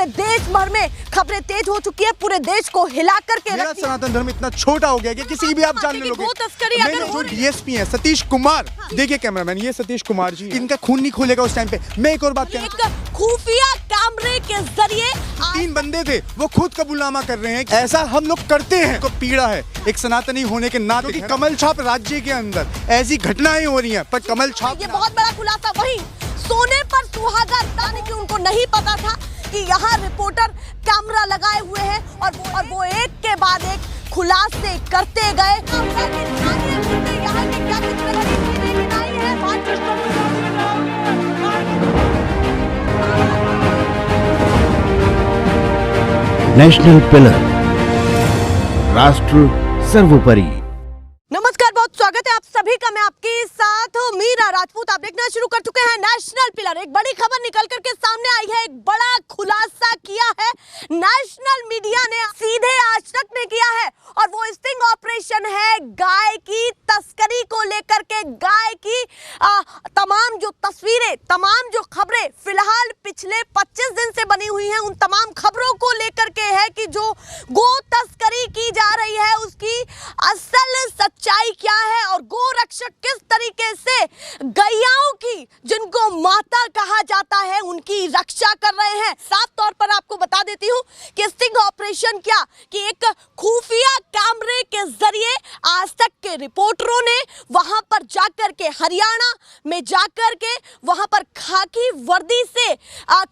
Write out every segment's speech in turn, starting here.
पूरे देश भर में खबरें तेज हो चुकी है, पूरे देश को हिला करके मेरा सनातन धर्म इतना छोटा हो गया कि किसी भी आप जान लोगे। जो डीएसपी है सतीश कुमार, देखिए कैमरामैन, ये सतीश कुमार जी, इनका खून नहीं खोलेगा उस टाइम पे। मैं एक और बात कह रहा हूं, खुफिया कैमरे के जरिए 3 बंदे थे, वो खुद कबूलनामा कर रहे हैं। ऐसा हम लोग करते हैं तो पीड़ा है एक सनातनी होने के नाते, क्योंकि कमल छाप राज्य के अंदर ऐसी घटनाएं हो रही हैं, पर कमल छाप ये बहुत बड़ा खुलासा। वही सोने पर सुहागा, यानी कि उनको नहीं पता था कि यहाँ रिपोर्टर कैमरा लगाए हुए हैं और वो एक के बाद एक खुलासे करते गए। यहाँ के क्या नेशनल पिलर, राष्ट्र सर्वोपरि। नमस्कार, बहुत स्वागत है आप सभी का। मैं आपके साथ हूं मीरा राजपूत। आप देखना शुरू कर चुके हैं नेशनल पिलर। एक बड़ी खबर निकल करके सामने आई है, एक बड़ा खुलासा किया है नेशनल मीडिया ने, सीधे आज तक ने किया है, और वो स्टिंग ऑपरेशन है गाय की तस्करी को लेकर के। गाय की तमाम जो तस्वीरें, तमाम जो खबरें फिलहाल पिछले 25 दिन से बनी हुई हैं, उन तमाम खबरों को लेकर के है कि जो गो तस्करी की जा रही है उसकी असल सच्चाई क्या है, और गो रक्षक किस तरीके से गैयाओं की, जिनको माता कहा जाता है, उनकी रक्षा कर रहे हैं। साफ तौर पर आपको बता देती हूं कि स्टिंग ऑपरेशन क्या, कि एक खुफिया कैमरे के जरिए आज तक के रिपोर्टरों ने वहां पर जाकर के, हरियाणा में जाकर के, वहां पर खाकी वर्दी से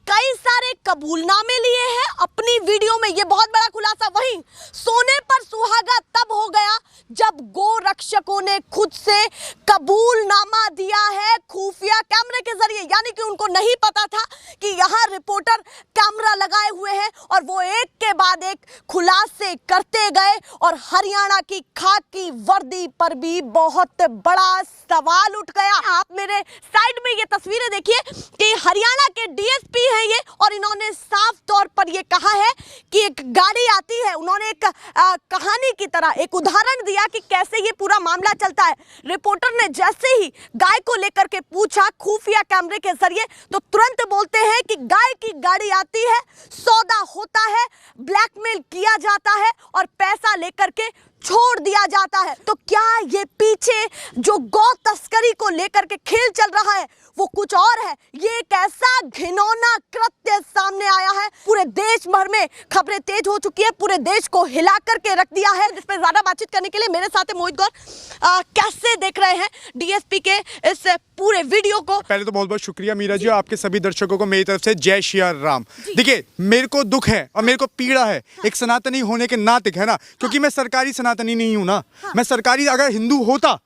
कई सारे कबूलनामे लिए हैं अपनी वीडियो में। यह बहुत बड़ा खुलासा। वहीं सोने पर सुहागा तब हो गया जब गो रक्षकों ने खुद से कबूलनामा दिया है खुफिया कैमरे के जरिए, यानी कि उनको नहीं पता था कि यहाँ रिपोर्टर कैमरा लगाए हुए हैं, और वो एक के बाद एक खुलासे करते गए, और हरियाणा की खाकी वर्दी पर भी बहुत बड़ा सवाल उठ गया। आप मेरे साइड में ये तस्वीरें देखिए कि हरियाणा के डीएसपी हैं ये, और इन्होंने साफ तौर पर ये कहा है कि एक गाड़ी आती है, उन्होंने एक कहानी की तरह एक उदाहरण दिया कि कैसे ये पूरा मामला चलता है। रिपोर्टर ने जैसे ही गाय को लेकर के पूछा खुफिया कैमरे के जरिए, तो तुरंत बोलते हैं कि गाय की गाड़ी आती है, सौदा होता है, ब्लैकमेल किया जाता है और पैसा लेकर के छोड़ दिया जाता है। तो क्या ये पीछे जो गौ तस्करी को लेकर के खेल चल रहा है वो कुछ और है? ये एक ऐसा घिनौना कृत्य सामने आया है, पूरे देश भर में खबरें तेज हो चुकी है, पूरे देश को हिला करके रख दिया है। जिस पर ज्यादा बातचीत करने के लिए मेरे साथ है मोहित गौर। कैसे देख रहे हैं डीएसपी के इस पूरे वीडियो को? पहले तो बहुत बहुत शुक्रिया मीरा जी, आपके सभी दर्शकों को मेरी तरफ से जय श्री राम। देखिए, मेरे को दुख है और मेरे को पीड़ा है एक सनातनी होने के नाते, है ना, क्योंकि मैं सरकारी सनातनी नहीं हूं ना। मैं सरकारी अगर हिंदू होता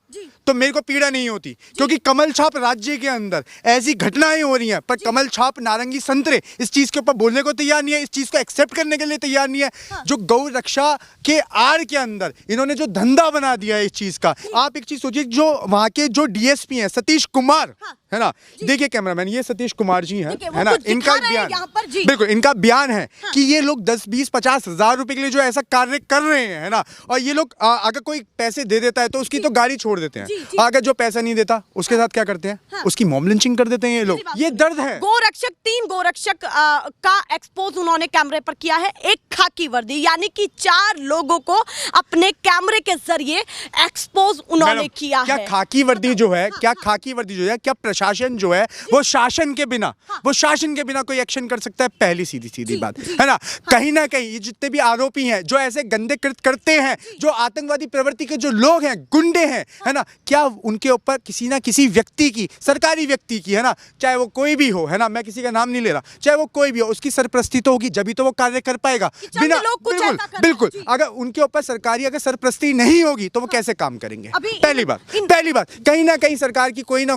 तो मेरे को पीड़ा नहीं होती, क्योंकि कमल छाप राज्य के अंदर ऐसी घटनाएं हो रही हैं, पर कमल छाप नारंगी संतरे इस चीज के ऊपर बोलने को तैयार नहीं है, इस चीज को एक्सेप्ट करने के लिए तैयार नहीं है। जो गौ रक्षा के आड़ के अंदर इन्होंने जो धंधा बना दिया है इस चीज का। आप एक चीज सोचिए, जो वहां के जो डीएसपी हैं सतीश कुमार, है ना, देखिए कैमरामैन, ये सतीश कुमार जी हैं, है ना, इनका बयान, बिल्कुल इनका बयान है कि ये लोग 10, 20, 50 हजार रुपए के लिए जो ऐसा कार्य कर रहे हैं, है ना, और ये लोग अगर कोई पैसे दे देता है तो उसकी तो गाड़ी छोड़ देते हैं, अगर जो पैसा नहीं देता उसके साथ क्या करते हैं, उसकी मॉब लिंचिंग कर देते हैं ये लोग। ये दर्द है। गोरक्षक, 3 गोरक्षक का एक्सपोज उन्होंने कैमरे पर किया है, एक खाकी वर्दी, यानी कि 4 लोगों को अपने कैमरे के जरिए एक्सपोज उन्होंने किया क्या है। खाकी वर्दी जो है, क्या खाकी वर्दी जो है, क्या प्रशासन जो है वो शासन के बिना, वो शासन के बिना कोई एक्शन कर सकता है? पहली सीधी बात, है ना। कहीं ना कहीं ये जितने भी आरोपी हैं जो ऐसे गंदे कृत्य करते हैं, जो आतंकवादी प्रवृत्ति के जो लोग हैं, गुंडे हैं, है ना, क्या उनके ऊपर किसी ना किसी व्यक्ति की, सरकारी व्यक्ति की, है ना, चाहे वो कोई भी हो, है ना, मैं किसी का नाम नहीं ले रहा, चाहे वो कोई भी हो, उसकी सरपरस्ती तो होगी, जब ही तो वो कार्य कर पाएगा। बिना, बिल्कुल अगर उनके ऊपर सरकारी अगर सरपरस्ती नहीं होगी तो वो कैसे काम करेंगे? पहली बात कहीं ना कहीं सरकार की कोई ना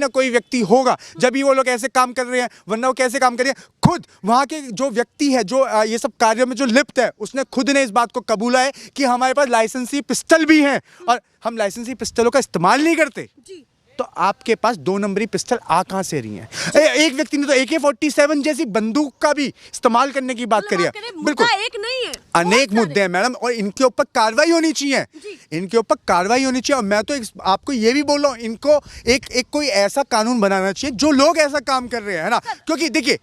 कोई व्यक्ति होगा, जब भी वो लोग ऐसे काम कर रहे हैं, वरना वो कैसे काम कर रहे हैं? खुद वहां के जो व्यक्ति है, जो ये सब कार्यों में जो लिप्त है, उसने खुद ने इस बात को कबूला है कि हमारे पास लाइसेंसी पिस्टल भी हैं और हम लाइसेंसी पिस्टलों का इस्तेमाल नहीं करते। तो आपके पास 2 नंबरी पिस्टल आ कहां से रही हैं? एक व्यक्ति ने तो AK-47 जैसी बंदूक का भी इस्तेमाल करने की बात करी है। बिल्कुल एक नहीं है, अनेक मुद्दे हैं मैडम, और इनके ऊपर कार्रवाई होनी चाहिए, इनके ऊपर कार्रवाई होनी चाहिए। और मैं तो आपको ये भी बोल रहा हूँ, इनको एक कोई ऐसा कानून बनाना चाहिए जो लोग ऐसा काम कर रहे हैं, है ना, क्योंकि देखिए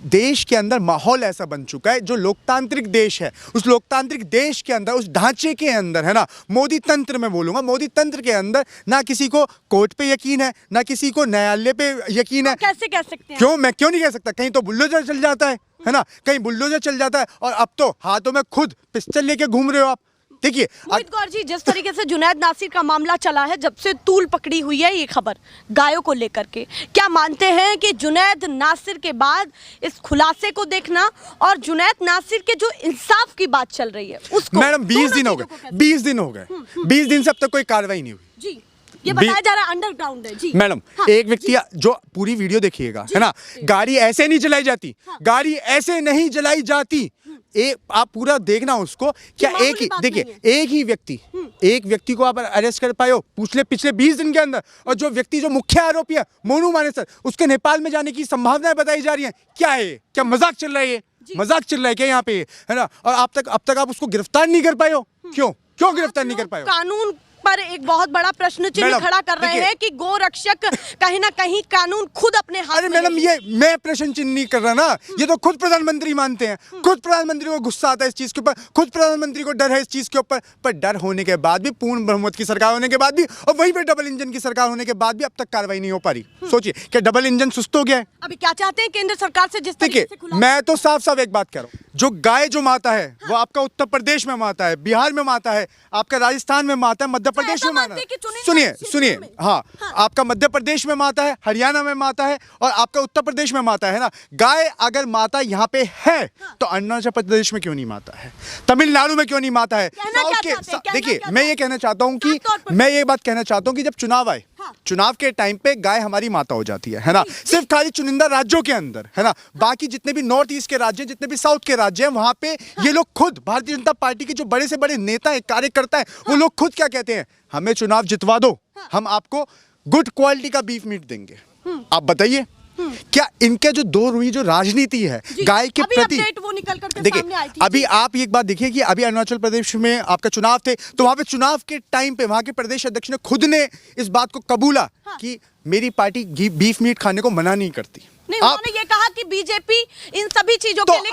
देश के अंदर माहौल ऐसा बन चुका है, जो लोकतांत्रिक देश है, उस लोकतांत्रिक देश के अंदर, उस ढांचे के अंदर, है ना, मोदी तंत्र में बोलूंगा, मोदी तंत्र के अंदर ना किसी को कोर्ट पे यकीन है, ना किसी को न्यायालय पे यकीन है। कैसे कह सकते हैं? क्यों, मैं क्यों नहीं कह सकता? कहीं तो बुलडोजर चल जाता है ना, कहीं बुलडोजर चल जाता है, और अब तो हाथों में खुद पिस्टल लेके घूम रहे हो आप। देखिए मोहित गौर जी, जिस तरीके से जुनैद नासिर का मामला चला है, जब से तूल पकड़ी हुई है ये खबर गायों को लेकर के, क्या मानते हैं कि जुनैद नासिर के बाद इस खुलासे को देखना और जुनैद नासिर के जो इंसाफ की बात चल रही है उसको, मैडम 20 दिन हो गए, 20 दिन हो गए, 20 दिन से अब तक कोई कार्रवाई नहीं हुई जी, ये बताया जा रहा है अंडरग्राउंड है जी। मैडम एक व्यक्ति जो पूरी वीडियो देखिएगा, है ना, गाड़ी ऐसे नहीं जलाई जाती, गाड़ी ऐसे नहीं जलाई जाती, आप पूरा देखना उसको। क्या एक ही, देखिए एक व्यक्ति को आप अरेस्ट कर पाए हो पिछले 20 दिन के अंदर, और जो व्यक्ति जो मुख्य आरोपी है मोनू मानेसर, उसके नेपाल में जाने की संभावनाएं बताई जा रही हैं। क्या है, क्या मजाक चल रहा है? ये मजाक चल रहा है क्या यहाँ पे, है ना? और अब तक आप उसको गिरफ्तार नहीं कर पाए हो। क्यों गिरफ्तार नहीं कर पाए हो? कानून पर एक बहुत बड़ा प्रश्न चिन्ह खड़ा कर रहे हैं कि गोरक्षक कहीं ना कहीं कानून खुद अपने हाथ में। अरे मैडम, ये मैं प्रश्न चिन्ह नहीं कर रहा ना, ये तो खुद प्रधानमंत्री मानते हैं, खुद प्रधानमंत्री को गुस्सा आता है इस चीज के ऊपर, खुद प्रधानमंत्री को डर है इस चीज के ऊपर। पर डर होने के बाद भी, पूर्ण बहुमत की सरकार होने के बाद भी, और वहीं पे डबल इंजन की सरकार होने के बाद भी अब तक कार्रवाई नहीं हो पा रही। सोचिए, क्या डबल इंजन सुस्त हो गया है? अभी क्या चाहते हैं केंद्र सरकार से? जिस तरीके से मैं तो साफ एक बात कह रहा हूँ, जो गाय जो माता है वो आपका उत्तर प्रदेश में माता है, बिहार में माता है, आपका राजस्थान में माता है, मध्य प्रदेश में माता है। सुनिए, हाँ, आपका मध्य प्रदेश में माता है, हरियाणा में माता है, और आपका उत्तर प्रदेश में माता है ना। गाय अगर माता यहाँ पे है तो अरुणाचल प्रदेश में क्यों नहीं माता है, तमिलनाडु में क्यों नहीं माता है? देखिए, मैं ये कहना चाहता हूँ कि मैं ये बात कहना चाहता हूँ कि जब चुनाव आए, चुनाव के टाइम पे गाय हमारी माता हो जाती है ना, सिर्फ खाली चुनिंदा राज्यों के अंदर, है ना। बाकी जितने भी नॉर्थ ईस्ट के राज्य, जितने भी साउथ के राज्य हैं, वहां पे ये लोग खुद, भारतीय जनता पार्टी के जो बड़े से बड़े नेता है, कार्यकर्ता है, वो लोग खुद क्या कहते हैं, हमें चुनाव जितवा दो, हम आपको गुड क्वालिटी का बीफ मीट देंगे। आप बताइए, क्या इनके जो दो रुई जो राजनीति है गाय के प्रति, देखिए अभी आप एक बात देखिए कि अभी अरुणाचल प्रदेश में आपका चुनाव थे, तो वहां पे चुनाव के टाइम पे वहां के प्रदेश अध्यक्ष ने खुद ने इस बात को कबूला कि मेरी पार्टी बीफ मीट खाने को मना नहीं करती। नहीं, उन्होंने ये कहा कि बीजेपी इन सभी चीजों तो के लिए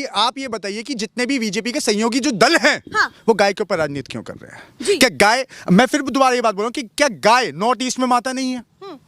आप ये बताइए कि जितने भी बीजेपी के सहयोगी जो दल हैं, वो गाय के ऊपर राजनीति क्यों कर रहे हैं? क्या गाय, मैं फिर दोबारा ये बात बोल रहा हूं कि क्या गाय नॉर्थ ईस्ट में माता नहीं है?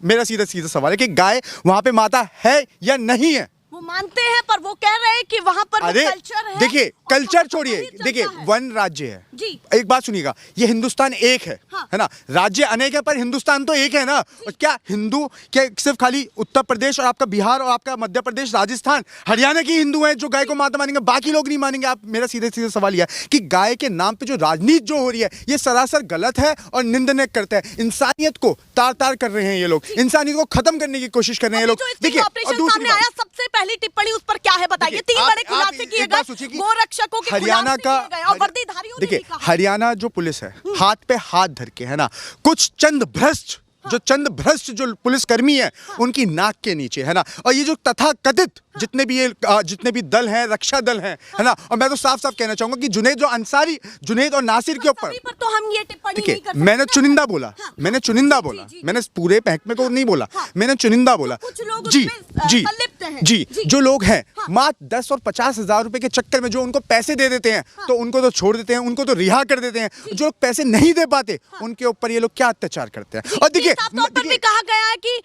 मेरा सीधा सवाल है कि गाय वहां पे माता है या नहीं है? वो मानते हैं, पर वो कह रहे हैं कि वहां पर कल्चर है। देखिए, कल्चर छोड़िए, देखिए वन राज्य है जी। एक बात सुनिएगा, ये हिंदुस्तान एक है, है ना, राज्य अनेक है पर हिंदुस्तान तो एक है ना। और क्या हिंदू क्या सिर्फ खाली उत्तर प्रदेश और आपका बिहार और आपका मध्य प्रदेश, राजस्थान, हरियाणा के हिंदू हैं जो गाय को माता मानेंगे, बाकी लोग नहीं मानेंगे? आप, मेरा सीधे सवाल यह है कि गाय के नाम पे जो राजनीति जो हो रही है, ये सरासर गलत है और निंदनीय करते हैं। इंसानियत को तार कर रहे हैं ये लोग, इंसानियत को खत्म करने की कोशिश कर रहे हैं ये लोग। देखिए, और दूसरी बात, सबसे पहली टिप्पणी उस पर क्या है बताइए? 3 बड़े खुलासे किए गए गोरक्षकों के, हरियाणा का, और वर्दीधारियों ने भी कहा। हरियाणा जो पुलिस है, हाथ पे हाथ धर के, है ना, कुछ चंद भ्रष्ट जो पुलिसकर्मी है, उनकी नाक के नीचे, है ना। और ये जो तथाकथित जितने भी दल हैं, रक्षा दल हैं, है ना, और मैं तो साफ कहना चाहूंगा कि जुनैद और नासिर के ऊपर तो हम ये टिप्पणी नहीं कर सकते। मैंने चुनिंदा बोला, मैंने पूरे महकमे को नहीं बोला, मैंने चुनिंदा बोला। जी, जो लोग हैं मात्र 10 और 50 हजार रुपए के चक्कर में जो उनको पैसे दे देते हैं, तो उनको तो छोड़ देते हैं, उनको तो रिहा कर देते हैं। जो लोग पैसे नहीं दे पाते, उनके ऊपर ये लोग क्या अत्याचार करते हैं। और देखिए, पर भी कहा गया है कि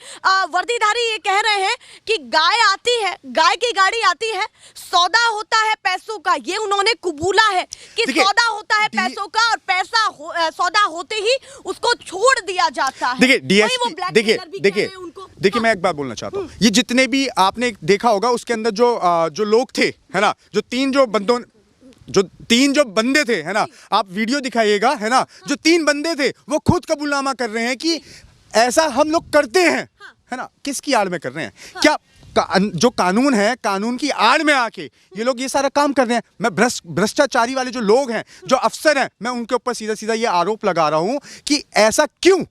वर्दीधारी ये कह रहे हैं कि गाय आती है, गाय की गाड़ी आती है, सौदा होता है पैसों का। ये उन्होंने कबूला है कि सौदा होता है पैसों का, और पैसा सौदा होते ही उसको छोड़ दिया जाता है। देखिए, मैं एक बात बोलना चाहता हूँ, ये जितने भी आपने देखा होगा उसके अंदर जो लोग थे, है ना, जो तीन जो बंदे थे, है ना, आप वीडियो दिखाइएगा, है ना, जो 3 बंदे थे वो खुद कबूलनामा कर रहे हैं कि ऐसा हम लोग करते हैं, है ना। किसकी आड़ में कर रहे हैं? क्या जो कानून है, कानून की आड़ में आके ये लोग ये सारा काम कर रहे हैं? मैं भ्रष्टाचारी वाले जो लोग हैं, जो अफसर हैं, मैं उनके ऊपर सीधा ये आरोप लगा रहा हूं कि ऐसा क्यों?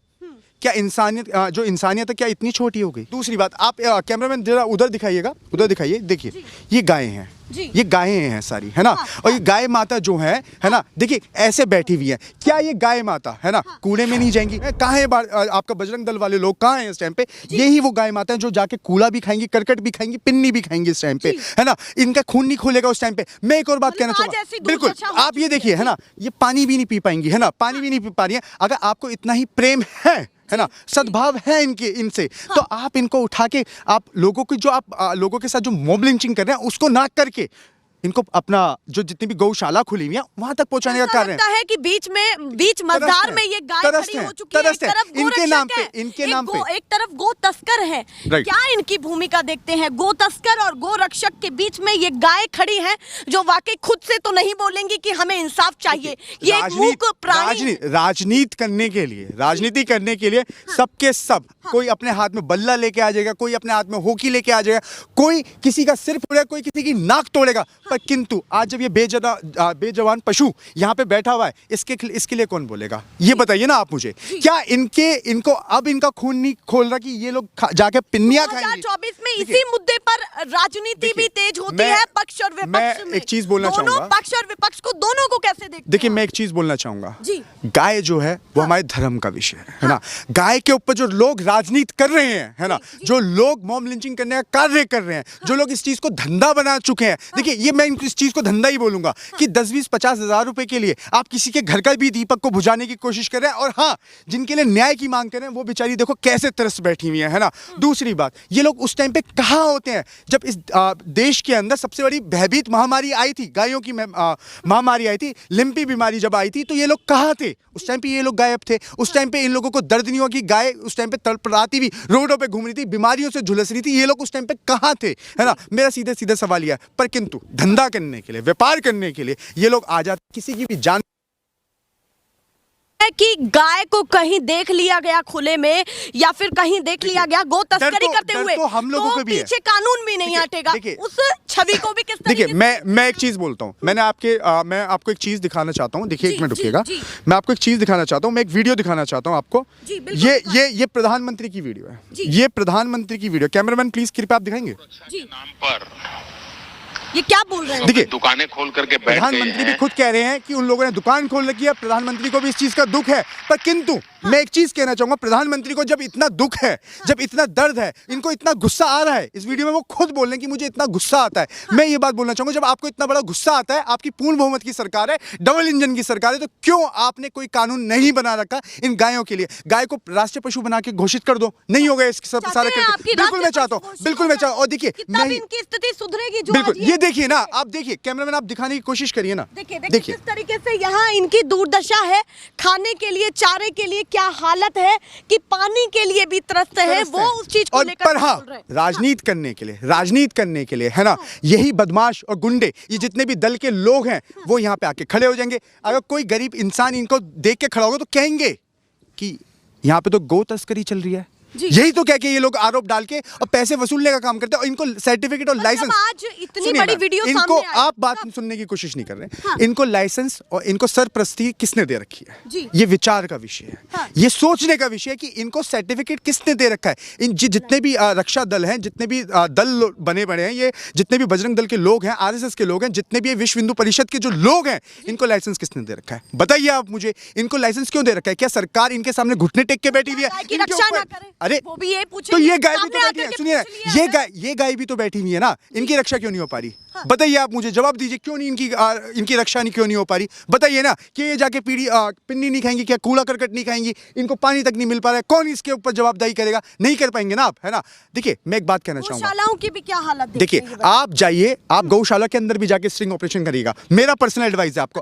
क्या इंसानियत है क्या इतनी छोटी हो गई? दूसरी बात, आप कैमरामैन जरा उधर दिखाइएगा, उधर दिखाइए, देखिए ये गायें हैं, जी। ये गायें हैं सारी, है ना। और ये गाय माता जो है ना, देखिए ऐसे बैठी हुई है। क्या ये गाय माता है ना कूड़े में नहीं जाएंगी? कहाँ है आपका बजरंग दल वाले लोग, कहाँ हैं इस टाइम पे? यही वो गाय माता है जो जाके कूड़ा भी खाएंगी, करकट भी खाएंगी, पिन्नी भी खाएंगी इस टाइम पे, है ना। इनका खून नहीं खोलेगा उस टाइम पे। मैं एक और बात कहना मतलब आज चाहूंगा, ऐसी बिल्कुल दुर्दशा हो आप ये देखिए, है ना, ये पानी भी नहीं पी पाएंगी, है ना, पानी भी नहीं पी पा रही है। अगर आपको इतना ही प्रेम है ना, सद्भाव है इनसे, तो आप इनको उठा के आप लोगों की जो आप लोगों के साथ जो मॉब लिंचिंग कर रहे हैं उसको ना करके इनको अपना जो जितनी भी गौशाला खुली हुई है वहां तक पहुंचाने का कार्य लगता है कि बीच मझधार में ये गाय खड़ी हो चुकी है। एक तरफ इनके नाम पे, एक तरफ गो तस्कर है। क्या इनकी भूमिका देखते हैं? गो तस्कर और गो रक्षक के बीच में ये गाय खड़ी है जो वाकई खुद से तो नहीं बोलेंगी कि हमें इंसाफ चाहिए। ये एक मूक प्राणी राजनीति करने के लिए सबके सब, कोई अपने हाथ में बल्ला लेके आ जाएगा, कोई अपने हाथ में होकी लेके आ जाएगा, कोई किसी का सिर फोड़ेगा, कोई किसी की नाक तोड़ेगा। पर किंतु आज जब ये बेजवान पशु यहाँ पे बैठा हुआ है, इसके लिए कौन बोलेगा? ये बताइए ना आप मुझे। क्या इनको अब इनका खून नहीं खोल रहा कि ये लोग जाके पिन्नियां खाएंगे? 2024 में इसी मुद्दे पर राजनीति भी तेज होती है, पक्ष और विपक्ष में। मैं एक चीज बोलना चाहूंगा, दोनों पक्ष और विपक्ष को दोनों को कैसे देखते हैं? देखिए मैं एक चीज बोलना चाहूंगा जी। गाय जो है वो हमारे धर्म का विषय है ना। गाय के ऊपर जो लोग राजनीति कर रहे हैं, है ना, जो लोग मॉब लिंचिंग करने का कार्य कर रहे हैं, जो लोग इस चीज को धंधा बना चुके हैं। देखिए ये मैं इस चीज को धंधा ही बोलूंगा कि 10-20-50 हजार रुपए के लिए आप किसी के घर का भी दीपक को बुझाने की कोशिश कर रहे हैं। और हाँ, जिनके लिए न्याय की मांग कर रहे हैं वो बेचारी देखो कैसे तरस बैठी हुई है ना। दूसरी बात, ये लोग उस टाइम पे कहाँ होते हैं जब इस देश के अंदर सबसे बड़ी भयभीत महामारी आई थी, गायों की महामारी आई थी, लिम्पी बीमारी जब आई थी, तो ये लोग कहाँ थे? उस टाइम पे ये लोग गायब थे। उस टाइम पे इन लोगों को दर्द नहीं हुआ कि गाय उस टाइम पे तड़पड़ाती हुई रोडों पे घूम रही थी, बीमारियों से झुलस रही थी। ये लोग उस टाइम पे कहाँ थे, है ना। मेरा सीधे सीधे सवाल यह है। पर किंतु धंधा करने के लिए, व्यापार करने के लिए ये लोग आ जाते, किसी की भी जान कि गाय को कहीं देख लिया गया खुले में या फिर कहीं देख लिया गया गो तस्करी करते हुए, तो हम लोगों को भी पीछे कानून भी नहीं हटेगा। उस छवि को भी किस तरीके देखिए मैं एक चीज बोलता हूँ। मैं आपको एक चीज दिखाना चाहता हूँ। देखिए एक मिनट रुकिएगा, मैं आपको एक चीज दिखाना चाहता हूँ। मैं एक वीडियो दिखाना चाहता हूँ आपको। ये प्रधानमंत्री की वीडियो है। ये प्रधानमंत्री की वीडियो। कैमरामैन प्लीज कृपया आप दिखाएंगे। नाम पर ये क्या बोल रहे हैं? देखिए दुकानें खोल करके बैठ प्रधानमंत्री भी खुद कह रहे हैं कि उन लोगों ने दुकान खोल रखी है। प्रधानमंत्री को भी इस चीज का दुख है। पर किंतु मैं एक चीज कहना चाहूंगा, प्रधानमंत्री को जब इतना दुख है, जब इतना दर्द है, इनको इतना गुस्सा आ रहा है, इस वीडियो में वो खुद बोल रहे हैं कि मुझे इतना गुस्सा आता है। मैं ये बात बोलना चाहूंगा, जब आपको इतना बड़ा गुस्सा आता है, आपकी पूर्ण बहुमत की सरकार है, डबल इंजन की सरकार है, तो क्यों आपने कोई कानून नहीं बना रखा इन गायों के लिए? गाय को राष्ट्रीय पशु बना के घोषित कर दो। नहीं होगा इसके सब सारा करके। बिल्कुल मैं चाहता हूँ, बिल्कुल मैं चाहता हूँ। और देखिए इनकी स्थिति सुधरेगी। बिल्कुल ये देखिए ना, आप देखिए कैमरामैन, आप दिखाने की कोशिश करिए ना। देखिए किस तरीके से यहाँ इनकी दुर्दशा है। खाने के लिए, चारे के लिए क्या हालत है कि पानी के लिए भी तरसते हैं। वो उस चीज को लेकर पर हाँ, राजनीति करने के लिए है ना, यही बदमाश और गुंडे, ये जितने भी दल के लोग हैं, वो यहाँ पे आके खड़े हो जाएंगे। अगर कोई गरीब इंसान इनको देख के खड़ा होगा तो कहेंगे कि यहाँ पे तो गौ तस्करी चल रही है। यही तो कह के ये लोग आरोप डाल के और पैसे वसूलने का काम करते हैं। और इनको सर्टिफिकेट और लाइसेंस, आज इतनी बड़ी वीडियो इनको सामने आई, आप बात सुनने की कोशिश नहीं कर रहे। इनको लाइसेंस और इनको सरप्रस्ती किसने दे रखी है? ये विचार का विषय है। ये सोचने का विषय है कि इनको सर्टिफिकेट किसने दे रखा है। इन जितने भी रक्षा दल हैं, जितने भी दल बने हैं, ये जितने भी बजरंग दल के लोग हैं, RSS के लोग हैं, जितने भी विश्व हिंदू परिषद के जो लोग हैं, इनको लाइसेंस किसने दे रखा है? बताइए आप मुझे, इनको लाइसेंस क्यों दे रखा है? क्या सरकार इनके सामने घुटने टेक के बैठी हुई है? अरे तो ये गाय भी तो बैठी है। सुनिए, ये गाय भी तो बैठी हुई है ना, इनकी रक्षा क्यों नहीं हो पा रही? बताइए आप मुझे, जवाब दीजिए, क्यों नहीं इनकी रक्षा क्यों नहीं हो पा रही? बताइए ना कि ये जाके पिन्नी नहीं खाएंगी क्या? कूड़ा करकट नहीं खाएंगी? इनको पानी तक नहीं मिल पा रहा है, कौन इसके ऊपर जवाबदारी करेगा? नहीं कर पाएंगे ना आप, है ना। देखिए मैं एक बात कहना चाहूंगा, गौशालाओं की भी क्या हालत देखिए आप जाइए, आप गौशाला के अंदर भी जाके स्ट्रिंग ऑपरेशन करिएगा। मेरा पर्सनल एडवाइस है आपको।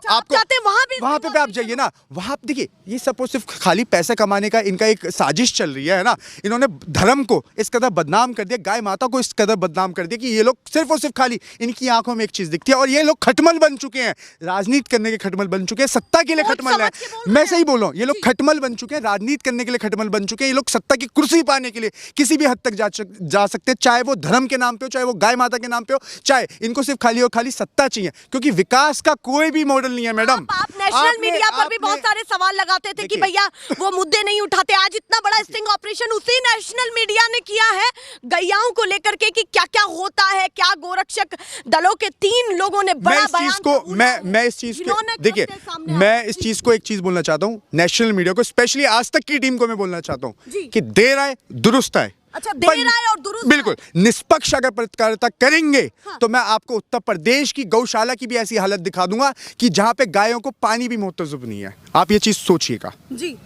वहां पे आप जाइए ना, वहां देखिए ये सब सिर्फ खाली पैसे कमाने का इनका एक साजिश चल रही है ना। इन्होंने धर्म को इस कदर बदनाम कर दिया, गाय माता को इस कदर बदनाम कर दिया कि ये लोग सिर्फ और सिर्फ खाली इनकी आंखों में एक चीज दिखती है। और ये लोग खटमल बन चुके हैं, राजनीति करने के खटमल बन चुके हैं, सत्ता के लिए खटमल है। मैं सही बोल रहा हूं, ये लोग खटमल बन चुके हैं, राजनीति करने के लिए खटमल बन चुके हैं। ये लोग सत्ता की कुर्सी पाने के लिए किसी भी हद तक जा सकते हैं, चाहे वो धर्म के नाम पे हो, चाहे वो गाय माता के नाम पे हो, चाहे इनको सिर्फ खाली और खाली सत्ता चाहिए। क्योंकि विकास का कोई भी मॉडल नहीं है मैडम। आप नेशनल मीडिया पर भी बहुत सारे सवाल लगाते थे कि भैया वो मुद्दे नहीं उठाते। आज इतना बड़ा स्टिंग ऑपरेशन उसी नेशनल मीडिया ने किया है गैयाओं को लेकर के कि क्या क्या होता है, क्या गोरक्षक दलों के 3 लोगों ने मैं बड़ा इस चीज बयान को बोला है, मैं इस चीज जिन्होंने को देखिए, तथ्य सामने मैं आए। इस चीज को एक चीज बोलना चाहता हूँ नेशनल मीडिया को, स्पेशली आज तक की टीम को मैं बोलना चाहता जी। हूँ कि देर आए दुरुस्त आए। अच्छा, देर आए और दुरुस्त आए। बिल्कुल निष्पक्ष अगर पत्रकारिता करेंगे हाँ। तो मैं आपको उत्तर प्रदेश की गौशाला की भी ऐसी हालत दिखा दूंगा कि जहां पे गायों को पानी भी मुहतसब नहीं है। आप ये चीज सोचिएगा। जी।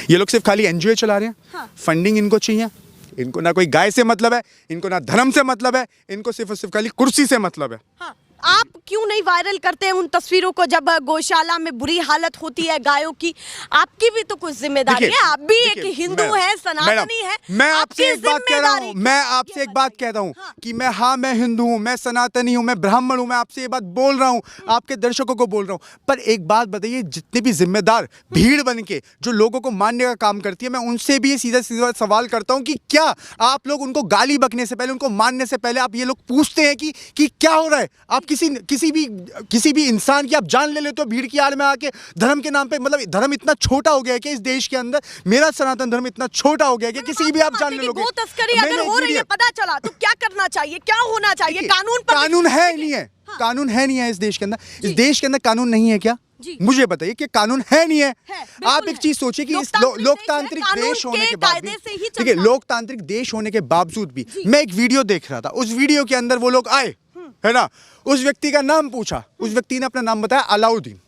ये लोग सिर्फ खाली एनजीओ चला रहे हैं, हाँ। फंडिंग इनको चाहिए, इनको ना कोई गाय से मतलब है, इनको ना धर्म से मतलब है, इनको सिर्फ और सिर्फ खाली कुर्सी से मतलब है। हाँ, आप क्यों नहीं वायरल करते हैं उन तस्वीरों को जब गौशाला में बुरी हालत होती है गायों की? आपकी भी तो कुछ जिम्मेदारी है, आप भी एक हिंदू है, सनातनी है। मैं आपसे एक बात कह रहा हूँ, मैं आपसे ये एक बात बताइए। कह रहा हूँ हाँ। कि मैं हिंदू हूँ, मैं सनातनी हूँ, मैं ब्राह्मण हूँ, मैं आपसे ये बात बोल रहा हूँ, आपके दर्शकों को बोल रहा हूँ। पर एक बात बताइए, जितने भी जिम्मेदार भीड़ बन के जो लोगों को मारने का काम करती है, मैं उनसे भी ये सीधा सीधा सवाल करता हूँ कि क्या आप लोग उनको गाली बकने से पहले, उनको मारने से पहले आप ये लोग पूछते हैं कि क्या हो रहा है? आप किसी भी इंसान की आप जान ले लेते हो भीड़ की आड़ में आके, धर्म के नाम पे। मतलब धर्म इतना छोटा हो गया है कि इस देश के अंदर, मेरा सनातन धर्म इतना छोटा हो गया है कि किसी भी आप जान ले लोगे। गो तस्करी अगर हो रही है, पता चला तो क्या करना चाहिए, क्या होना चाहिए? कानून पर कानून है नहीं है, कानून है नहीं है इस देश के अंदर। इस देश के अंदर कानून नहीं है क्या? जी। मुझे बताइए कि कानून है नहीं है। बिल्कुल आप एक है। चीज सोचिए कि इस लोकतांत्रिक देश होने के बाद भी, देखिए लोकतांत्रिक देश होने के बावजूद भी, मैं एक वीडियो देख रहा था, उस वीडियो के अंदर वो लोग आए, है ना, उस व्यक्ति का नाम पूछा, उस व्यक्ति ने अपना नाम बताया अलाउद्दीन।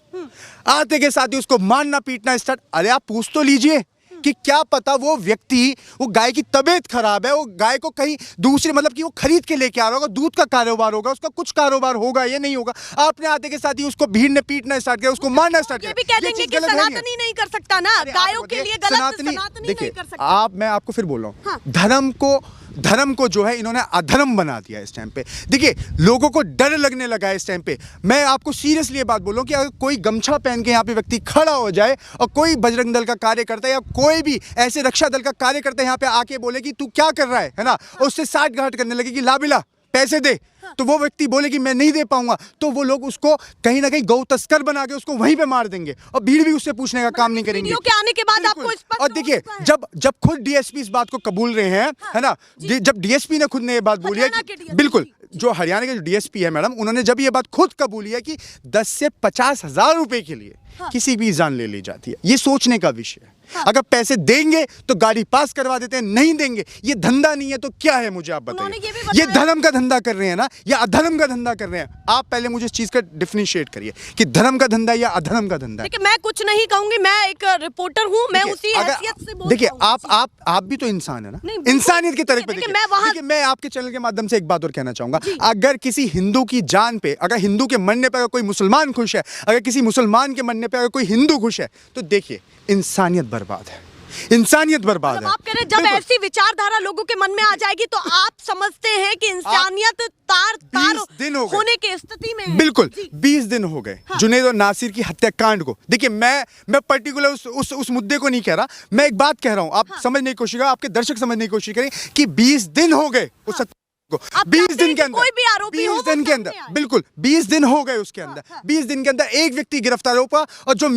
आते के साथ ही उसको मारना पीटना स्टार्ट। अरे आप पूछ तो लीजिए कि क्या पता वो व्यक्ति, वो गाय की तबीयत खराब है, वो गाय को कहीं दूसरे, मतलब कि वो खरीद के लेके आ रहा होगा, दूध का कारोबार होगा, उसका कुछ कारोबार होगा या नहीं होगा। आपने आते के साथ ही उसको भीड़ ने पीटना स्टार्ट किया, उसको मारना स्टार्ट किया। ये भी कह देंगे कि सनातनी नहीं कर सकता ना, गायों के लिए गलत, सनातनी नहीं कर सकता। मैं आपको फिर बोल रहा हूँ, हाँ। धर्म को जो है इन्होंने अधर्म बना दिया इस टाइम पे। देखिए लोगों को डर लगने लगा है इस टाइम पे। मैं आपको सीरियसली ये बात बोल रहा हूँ कि अगर कोई गमछा पहन के यहाँ पे व्यक्ति खड़ा हो जाए और कोई बजरंग दल का कार्यकर्ता या कोई भी ऐसे रक्षा दल का कार्यकर्ता यहाँ पे आके बोले कि तू क्या कर रहा है ना, और उससे साठ गांठ करने लगे कि लाबिला पैसे दे, तो वो व्यक्ति बोले कि मैं नहीं दे पाऊंगा, तो वो लोग उसको कहीं ना कहीं गौ तस्कर बना के उसको वहीं पे मार देंगे और भीड़ भी उससे पूछने का काम नहीं करेंगे। वीडियो के आने के बाद आपको स्पष्ट और देखिए जब खुद डीएसपी इस बात को कबूल रहे हैं, है ना, जब डीएसपी ने खुद ने ये बात बोली है कि बिल्कुल, जो हरियाणा के जो डीएसपी है मैडम, उन्होंने जब ये बात खुद कबूली है कि 10 से 50,000 रुपए के लिए किसी भी जान ले ली जाती है। ये सोचने का विषय है। अगर पैसे देंगे तो गाड़ी पास करवा देते हैं, नहीं देंगे ये धंधा नहीं है तो क्या है? मुझे आप बताइए, ये धर्म का धंधा कर रहे हैं ना या अधर्म का धंधा कर रहे हैं? आप पहले मुझे इस चीज का डिफरेंशिएट करिए कि धर्म का धंधा या अधर्म का धंधा है। देखिए मैं कुछ नहीं कहूंगी, मैं एक रिपोर्टर हूँ, मैं उसी हैसियत से बोल देखिए रहा हूं। आप भी तो इंसान है ना, नहीं, बिल्कुल। इंसानियत की तरफ पे देखिए, देखिए। मैं आपके चैनल के माध्यम से एक बात और कहना चाहूंगा, अगर किसी हिंदू की जान पे, अगर हिंदू के मरने पे अगर कोई मुसलमान खुश है, अगर किसी मुसलमान के मरने पे अगर कोई हिंदू खुश है, तो देखिए इंसानियत बर्बाद है, इंसानियत बर्बाद है। आप कह रहे हैं जब ऐसी विचारधारा लोगों के मन में आ जाएगी तो आप समझते हैं कि इंसानियत तार 20 दिन हो गए होने की स्थिति में है। बिल्कुल 20 दिन हो गए जुनैद और नासिर की हत्याकांड को। देखिए मैं पर्टिकुलर उस मुद्दे को नहीं कह रहा, मैं एक बात कह रहा हूं, आप समझने की कोशिश करें, आपके दर्शक समझने की कोशिश करें कि 20 दिन हो गए उस को, 20 दिन के अंदर, कोई भी आरोपी हो, 20 दिन के अंदर, बिल्कुल 20 दिन हो गए उसके अंदर, 20 दिन के अंदर एक व्यक्ति गिरफ्तार हो पाया, और जो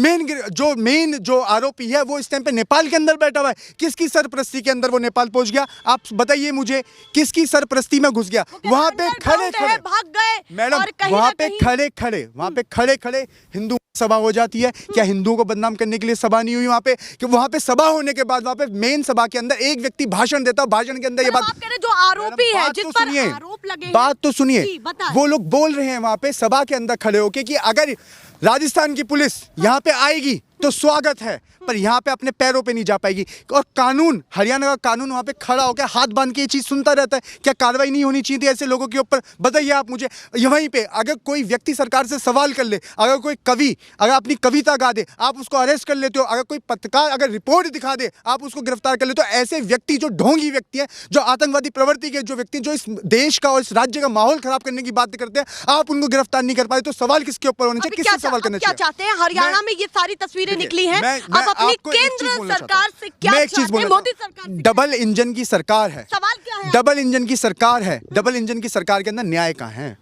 मेन जो आरोपी है वो इस टाइम पे नेपाल के अंदर बैठा हुआ है। किसकी सरपरस्ती के अंदर वो नेपाल पहुंच गया? आप बताइए मुझे, किसकी सरपरस्ती में घुस गया? वहां पे खड़े भाग गए मैडम, वहां पे खड़े खड़े हिंदू सभा हो जाती है। क्या हिंदुओं को बदनाम करने के लिए सभा नहीं हुई वहां पे? कि वहां पे सभा होने के बाद वहां पे मेन सभा के अंदर एक व्यक्ति भाषण देता है, भाषण के अंदर ये बात, आप कह रहे जो आरोपी है, जिस पर आरोप लगे हैं, बात तो सुनिए, जी, बताएं। वो लोग बोल रहे हैं वहां पे सभा के अंदर खड़े होके कि अगर राजस्थान की पुलिस यहाँ पे आएगी तो स्वागत है, पर यहाँ पे अपने पैरों पे नहीं जा पाएगी। और कानून, हरियाणा का कानून वहाँ पे खड़ा होकर हाथ बांध के ये चीज़ सुनता रहता है। क्या कार्रवाई नहीं होनी चाहिए थी ऐसे लोगों के ऊपर? बताइए आप मुझे। वहीं पे अगर कोई व्यक्ति सरकार से सवाल कर ले, अगर कोई कवि अगर अपनी कविता गा दे, आप उसको अरेस्ट कर लेते हो। अगर कोई पत्रकार अगर रिपोर्ट दिखा दे, आप उसको गिरफ्तार कर लेते हो। ऐसे व्यक्ति जो ढोंगी व्यक्ति हैं, जो आतंकवादी प्रवृत्ति के जो व्यक्ति, जो इस देश का और इस राज्य का माहौल खराब करने की बात करते हैं, आप उनको गिरफ्तार नहीं कर पाए, तो सवाल किसके ऊपर होना चाहिए? किससे सवाल करना चाहिए? क्या चाहते हैं? हरियाणा में ये सारी तस्वीरें निकली हैं, आप अपनी केंद्र सरकार से क्या चाहते हैं? मोदी सरकार से डबल इंजन की सरकार है। सवाल क्या है? डबल इंजन की सरकार है। डबल इंजन की सरकार के अंदर न्याय कहाँ है?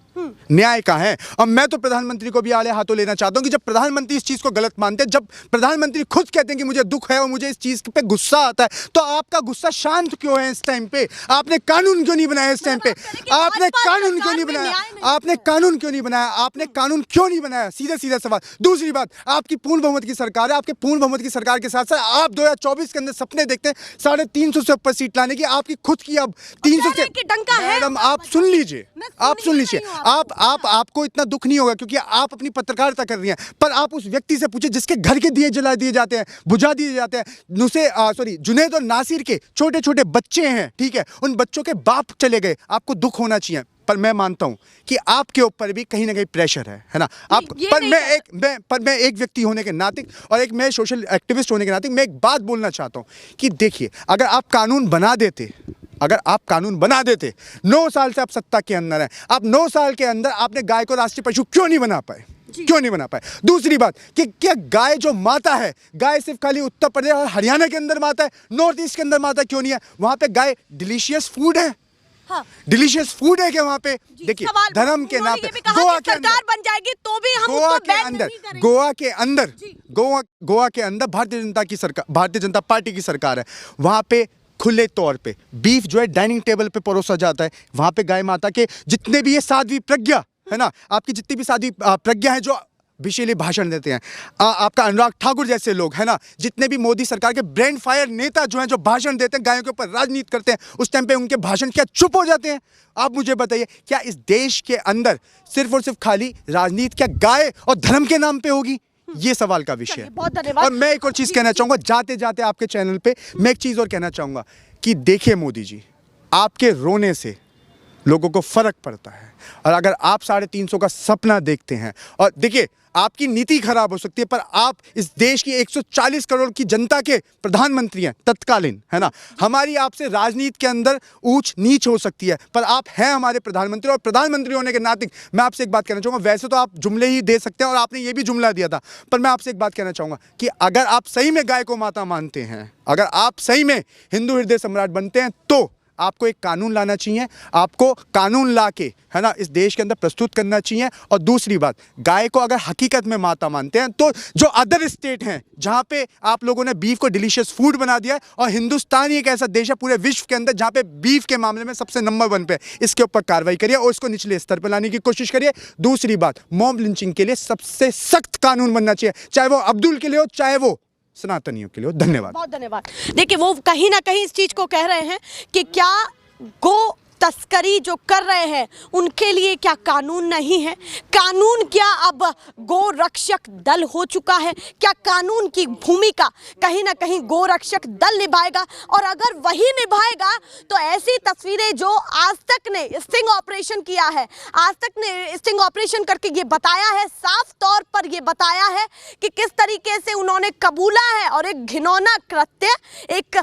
न्याय कहाँ है? और मैं तो प्रधानमंत्री को भी आड़े हाथों लेना चाहता हूं कि जब प्रधानमंत्री इस चीज को गलत मानते हैं, जब प्रधानमंत्री खुद कहते हैं कि मुझे दुख है और मुझे इस चीज पे गुस्सा आता है, तो आपका गुस्सा शांत क्यों है इस टाइम पे? आपने कानून क्यों नहीं बनाया इस टाइम पे? आपने कानून क्यों नहीं बनाया? आपने कानून क्यों नहीं बनाया? आपने कानून क्यों नहीं बनाया? सीधे सीधे सवाल। दूसरी बात, आपकी पूर्ण बहुमत की सरकार है, आपके पूर्ण बहुमत की सरकार के साथ साथ आप 2024 के अंदर सपने देखते हैं 350 से ऊपर सीट लाने की। आपकी खुद की अब 300 से, मैडम आप सुन लीजिए, आप सुन लीजिए, आपको इतना दुख नहीं होगा क्योंकि आप अपनी पत्रकारिता कर रही हैं, पर आप उस व्यक्ति से पूछे जिसके घर के दिए जला दिए जाते हैं, बुझा दिए जाते हैं। जुनैद और नासिर के छोटे छोटे बच्चे हैं, ठीक है, उन बच्चों के बाप चले गए, आपको दुख होना चाहिए। पर मैं मानता हूं कि आपके ऊपर भी कहीं ना कहीं प्रेशर है ना? आप पर मैं एक व्यक्ति होने के नाते और एक मैं सोशल एक्टिविस्ट होने के नाते मैं एक बात बोलना चाहता हूं कि देखिए, अगर आप कानून बना देते, 9 साल से आप सत्ता के अंदर हैं, आप 9 साल के अंदर आपने गाय को राष्ट्रीय पशु क्यों नहीं बना पाए? क्यों नहीं बना पाए? दूसरी बात कि क्या गाय जो माता है, गाय सिर्फ खाली उत्तर प्रदेश और हरियाणा के अंदर माता है, नॉर्थ ईस्ट के अंदर माता क्यों नहीं है? वहां पे गाय डिलीशियस फूड है। हाँ। डिलीशियस फूड है क्या वहां पे? देखिए, धर्म के नाम पे गोवा के अंदर बन जाएगी तो भी हम उसको बैन नहीं करेंगे। गोवा के अंदर भारतीय जनता पार्टी की सरकार है। वहां पे खुले तौर पे बीफ जो है डाइनिंग टेबल पे परोसा जाता है। वहां पे गाय माता के जितने भी ये साध्वी प्रज्ञा है ना, आपकी जितनी भी साध्वी प्रज्ञा है जो विशेष भाषण देते हैं, आपका अनुराग ठाकुर जैसे लोग है ना, जितने भी मोदी सरकार के ब्रेन फायर नेता जो हैं, जो भाषण देते हैं, गायों के ऊपर राजनीति करते हैं, उस टाइम पे उनके भाषण क्या चुप हो जाते हैं? आप मुझे बताइए, क्या इस देश के अंदर सिर्फ और सिर्फ खाली राजनीति क्या गाय और धर्म के नाम पे होगी? ये सवाल का विषय है। बहुत धन्यवाद। और मैं एक और चीज कहना चाहूंगा, जाते जाते आपके चैनल पे मैं एक चीज और कहना चाहूंगा कि देखिए मोदी जी, आपके रोने से लोगों को फर्क पड़ता है। और अगर आप 350 का सपना देखते हैं, और देखिए आपकी नीति खराब हो सकती है, पर आप इस देश की 140 करोड़ की जनता के प्रधानमंत्री हैं तत्कालीन, है ना? हमारी आपसे राजनीति के अंदर ऊंच नीच हो सकती है, पर आप हैं हमारे प्रधानमंत्री, और प्रधानमंत्री होने के नाते मैं आपसे एक बात कहना चाहूँगा। वैसे तो आप जुमले ही दे सकते हैं और आपने ये भी जुमला दिया था, पर मैं आपसे एक बात कहना चाहूँगा कि अगर आप सही में गाय को माता मानते हैं, अगर आप सही में हिंदू हृदय सम्राट बनते हैं, तो आपको एक कानून लाना चाहिए। आपको कानून ला के, है ना, इस देश के अंदर प्रस्तुत करना चाहिए। और दूसरी बात, गाय को अगर हकीकत में माता मानते हैं, तो जो अदर स्टेट हैं जहाँ पे आप लोगों ने बीफ को डिलीशियस फूड बना दिया है, और हिंदुस्तान ही एक ऐसा देश है पूरे विश्व के अंदर जहाँ पे बीफ के मामले में सबसे नंबर 1 पे, इसके ऊपर कार्रवाई करिए और इसको निचले स्तर पर लाने की कोशिश करिए। दूसरी बात, मॉब लिंचिंग के लिए सबसे सख्त कानून बनना चाहिए, चाहे वो अब्दुल के लिए हो, चाहे वो सनातनियों के लिए। धन्यवाद, बहुत धन्यवाद। देखिए, वो कहीं ना कहीं इस चीज को कह रहे हैं कि क्या गो तस्करी जो कर रहे हैं उनके लिए क्या कानून नहीं है? कानून क्या अब गो रक्षक दल हो चुका है? क्या कानून की भूमिका कहीं ना कहीं गो रक्षक दल निभाएगा? और अगर वही निभाएगा तो ऐसी तस्वीरें जो आज तक ने स्टिंग ऑपरेशन किया है, आज तक ने स्टिंग ऑपरेशन करके ये बताया है, साफ तौर पर ये बताया है कि किस तरीके से उन्होंने कबूला है, और एक घिनौना कृत्य, एक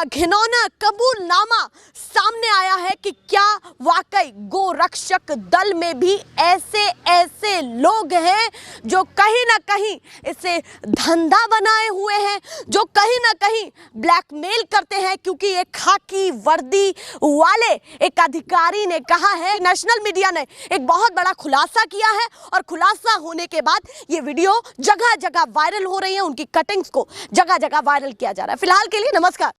घिनौना कबूलनामा सामने आया है कि क्या वाकई गो रक्षक दल में भी ऐसे लोग हैं जो कहीं ना कहीं इसे धंधा बनाए हुए हैं, जो कहीं ना कहीं ब्लैकमेल करते हैं। क्योंकि एक खाकी वर्दी वाले एक अधिकारी ने कहा है, नेशनल मीडिया ने एक बहुत बड़ा खुलासा किया है, और खुलासा होने के बाद ये वीडियो जगह जगह वायरल हो रही है, उनकी कटिंग्स को जगह जगह वायरल किया जा रहा है। फिलहाल के लिए नमस्कार।